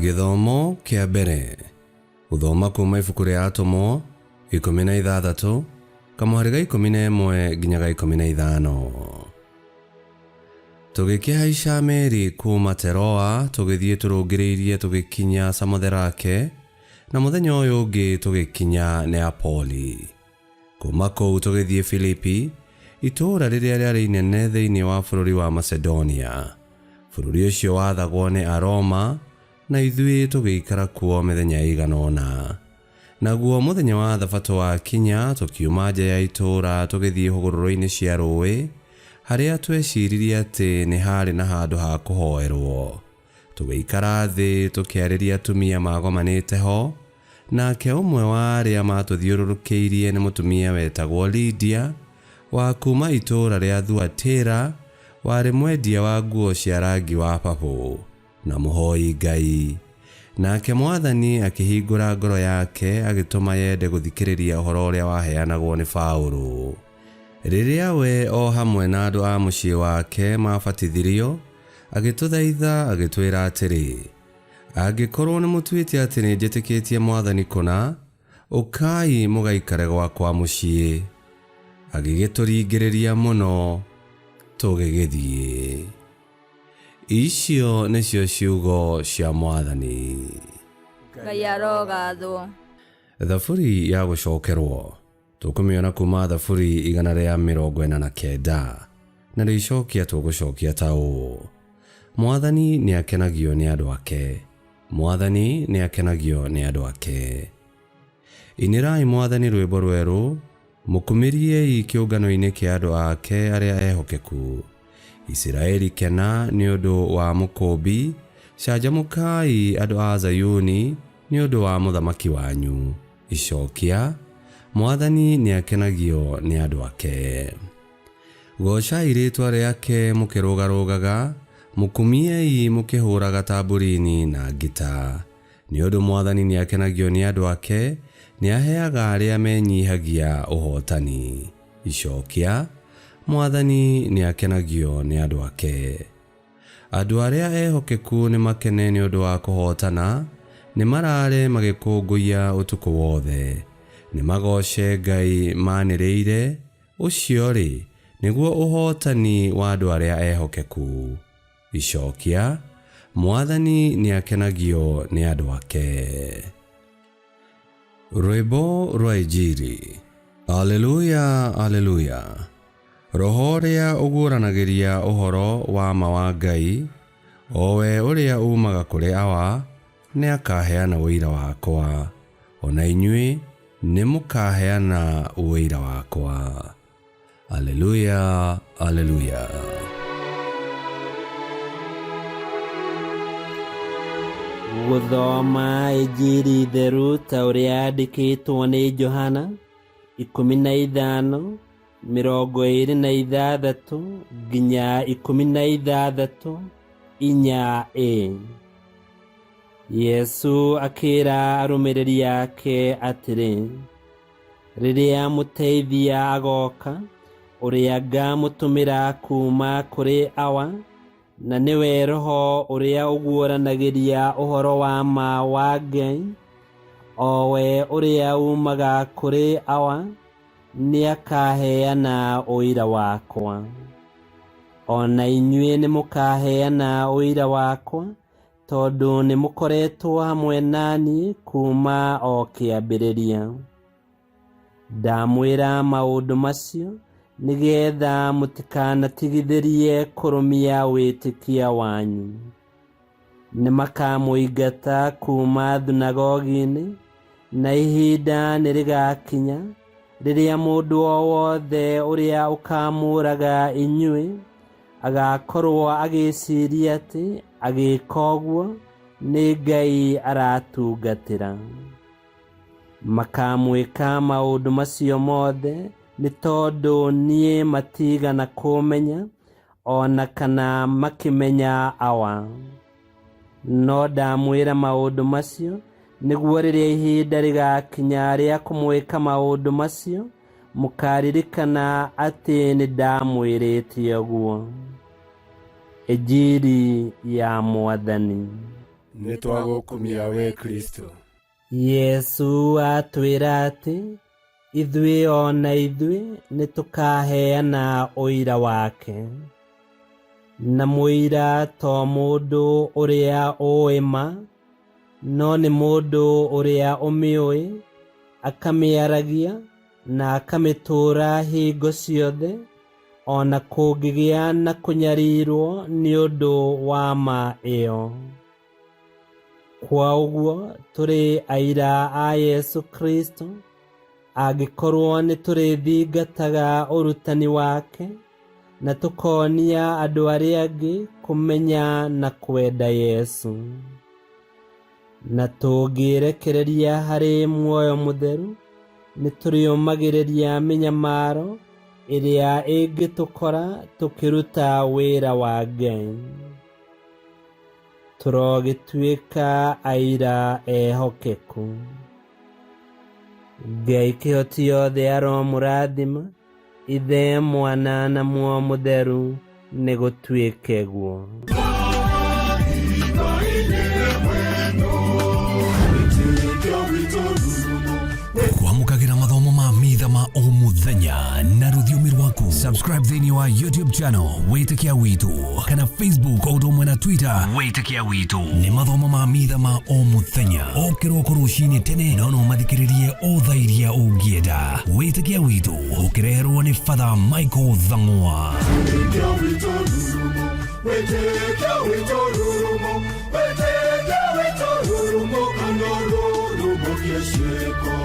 Githomo kia mbere. Guthoma kuma ibuku ria Atomo 16 kamuhari ga 11 nginyaga 15. Tugikihaica meri kuma Teroa tugithie turungiriirie tugikinya Samotherake na muthenya uyu ungi tugikinya Neapoli. Kuma kou tugithie Filipi, itura riria riari inene thiini wa bururi wa Macedonia. Bururi ucio wathagwo ni Aroma na ithui tugiikara kuo mithenya iganona. Naguo muthenya wa thabato wa kinya tukiuma nja ya itura tugithie hugururu-ini cia rũĩ haria tweciririe ati ni hari na handu ha kuhoerwo. Tugiikara thi tukiariria atumia magomanite ho, nake umwe wa aria matuthiururukiirie ni mutumia wetagwo Lydia wa kuma itura ria Thuatira, wari mwendia wa nguo cia rangi wa papu na muhoi Ngai. Nake Mwathani akihingura ngoro yake agituma yende guthikiriria uhoro uria waheanagwo ni Paulo. Riria we o hamwe na andu a mucii wake mabatithirio, agituthaitha agitwira atiri, angikorwo ni mutuite ati ni njitikitie Mwathani kuna, ukai mugaikare gwakwa mucii. Agigituringiriria muno tugigithie. Icio nicio ciugo cia Mwathani. Ngai arogathwo. Thaburi ya gucokerwo tukumiona kuma thaburi 149 na ricokia tugucokia ta uu: Mwathani ni akenagio ni andu ake, Mwathani ni akenagio ni andu ake. Inirai Mwathani rwimbo rweru, mukumiriei kiungano-ini kia andu ake aria ehokeku. Israeli kena ni undu wa mukumbi, canjamukai andu a Zayuni ni undu wa muthamaki wanyu. Icokia: Mwathani ni akenagio ni andu ake. Gocai ritwa riake mukirugarugaga, mukumiei mukihuraga tamburini na ngita. Ni undu Mwathani ni akenagio ni andu ake, ni aheaga aria menyihagia uhotani. Icokia: Mwathani ni akenagio ni andu ake. Andu aria ehokeku ni makene ni undu wa kuhotana, ni marare magikunguia utuku wothe. Ni magoce Ngai maniriire, ucio ri niguo uhotani wa andu aria ehokeku. Icokia: Mwathani ni akenagio ni andu ake. Rwimbo rwa Injili. Alleluia, alleluia. Roho uria uguranagiria uhoro wa ma wa Ngai, owe uria umaga kuri awa, ni akaheana uira wakwa, ona inyui ni mukaheana uira wakwa. Alleluia, alleluia. Guthoma Injili theru ta uria yandikitwo ni Johana 15:26 nginya 16:4. Yesu akira arumiriri yake atiri, riria muteithia agoka, uria ngamutumira kuma kuri awa, na niwe Roho uria uguoranagiria uhoro wa ma wa Ngai, owe uria umaga kuri awa, ni akaheana uira wakwa. Ona inyuĩ ni mukaheana uira wakwa, tondu ni mukoretwo hamwe nani kuma o kiambiriria. Ndamwĩra maundu macio nigetha mutikanatigithirie kurumia wĩtĩkia wanyu. Ni makamuingata kuma thunagogi-ini, na ihinda nirigakinya riria mundu o wothe uria ukamuraga inyuĩ agakorwo agiciria ati agika ũguo ni Ngai aratungatĩra. Makamwĩka maundu macio mothe ni tondu nie matigana kumenya, ona kana makimenya awa. No ndamwĩra maundu macio niguo riria ihinda rigakinya ria kumwĩka maundu macio, mukaririkana ati ni ndamwĩrĩte ũguo. Injili ya Mwathani. nitwagukumia we Kristo. Yesu atwĩra atĩ ithuĩ ona ithuĩ nĩtũkaheana ũira wake, na mũira to mũndũ ũrĩa ũĩ ma, no nĩ mũndũ ũrĩa ũmĩũĩ akamĩaragia na akamĩtũũra hingo ciothe, ona kũngĩgĩa na kũnyarirwo nĩ ũndũ wa ma ĩyo. Kwa ũguo tũrĩ aira a Yesu Kristo angĩkorwo nĩ tũrĩthingataga ũrutani wake na tũkonia andũ arĩa angĩ kũmenya na kwenda Yesu. Na tũngĩrekereria harĩ muoyo mũtheru, nĩ tũrĩũmagĩrĩria mĩnyamaro ĩrĩa ĩngĩtũkora tũkĩruta wĩra wa Ngai. Tũrogĩtuĩka aira ehokeku. Ngai kĩhoti yothe aromũrathima, Ithe, Mwana na Muoyo Mũtheru nĩ gũtuĩke guo. Kwamũkagĩra mathomo ma mitha ma o mũthenya na rũthiomi rwaku. Subscribe thĩinĩ wa YouTube channel Wĩtĩkia Witũ, kana Facebook o ũndũ ũmwe na Twitter Wĩtĩkia Witũ. Nĩ mathomo ma mitha ma o mũthenya, o kĩroko rũcinĩ tene, no mathikĩrĩrie o thaa iria ũngĩenda. Wĩtĩkia Witũ ũkĩreherwo nĩ Father Michael Thang'wa. Wĩtĩkia Witũ rurumo, Wĩtĩkia Witũ rurumo, Wĩtĩkia Witũ rurumo, kana rurumo kĩciko.